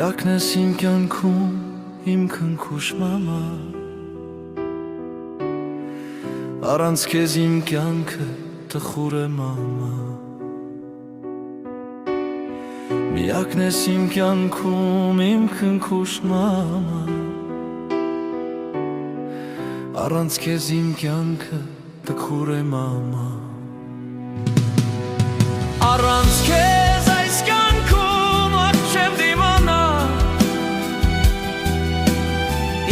Միակն ես իմ կյանքում, իմ քնքուշ մամա, առանց քեզ իմ կյանքը տխուր է մամա։ Միակն ես իմ կյանքում, իմ քնքուշ մամա, առանց քեզ իմ կյանքը տխուր է մամա։ Առանց քեզ այս կյանքում չեմ դիմանա,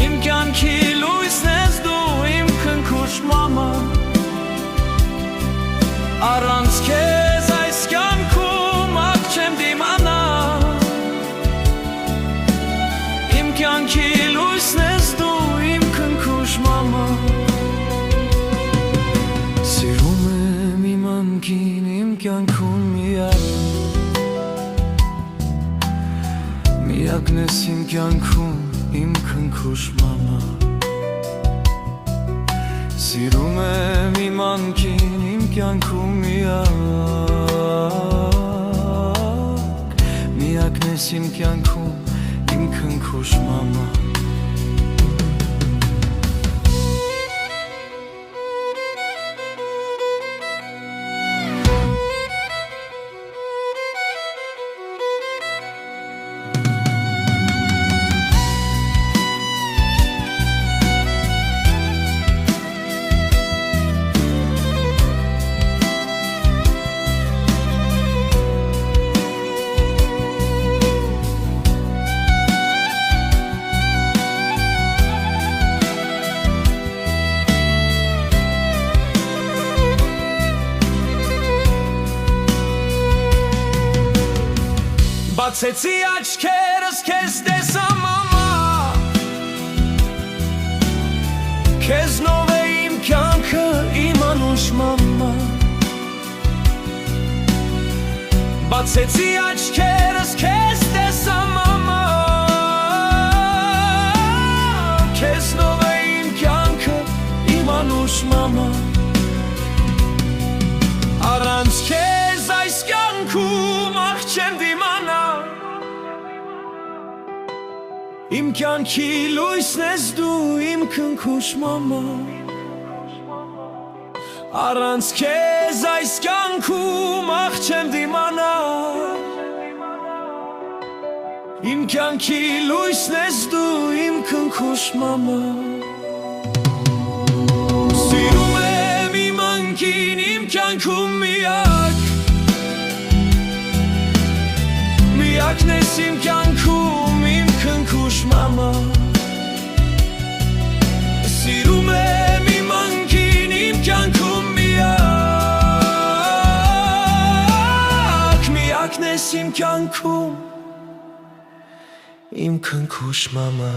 իմ կյանքի լույսն ես դու, իմ քնքուշ մամա։ Առանց քեզ այս կյանքում չեմ դիմանա, իմ կյանքի լույսն ես դու, իմ քնքուշ մամա։ Սիրում եմ իմ անկին, իմ կյանքում միակն ես իմ կյանքում, իմ քնքուշ մամա։ Սիրում եմ իմ անկին, իմ կյանքում միակն ես իմ կյանքում, իմ քնքուշ մամա։ Բացեցի աչքերս քեզ տեսա մամա, քեզնով է իմ կյանքը, իմ անուշ մամա։ Բացեցի աչքերս քեզ տեսա մամա, քեզնով է իմ կյանքը, իմ անուշ մամա։ Առանց քեզ այս կյանքում չեմ դիմանա, իմ կյանքի լույսն ես դու, իմ քնքուշ մամա։ Առանց քեզ այս կյանքում չեմ դիմանա, իմ կյանքի լույսն ես դու, իմ քնքուշ մամա։ Սիրում եմ իմ անկին, իմ կյանքում միակն ես իմ կյանքում, իմ քնքուշ մամա։ Սիրում եմ իմ անկին, իմ կյանքում միակն ես իմ կյանքում, իմ քնքուշ մամա։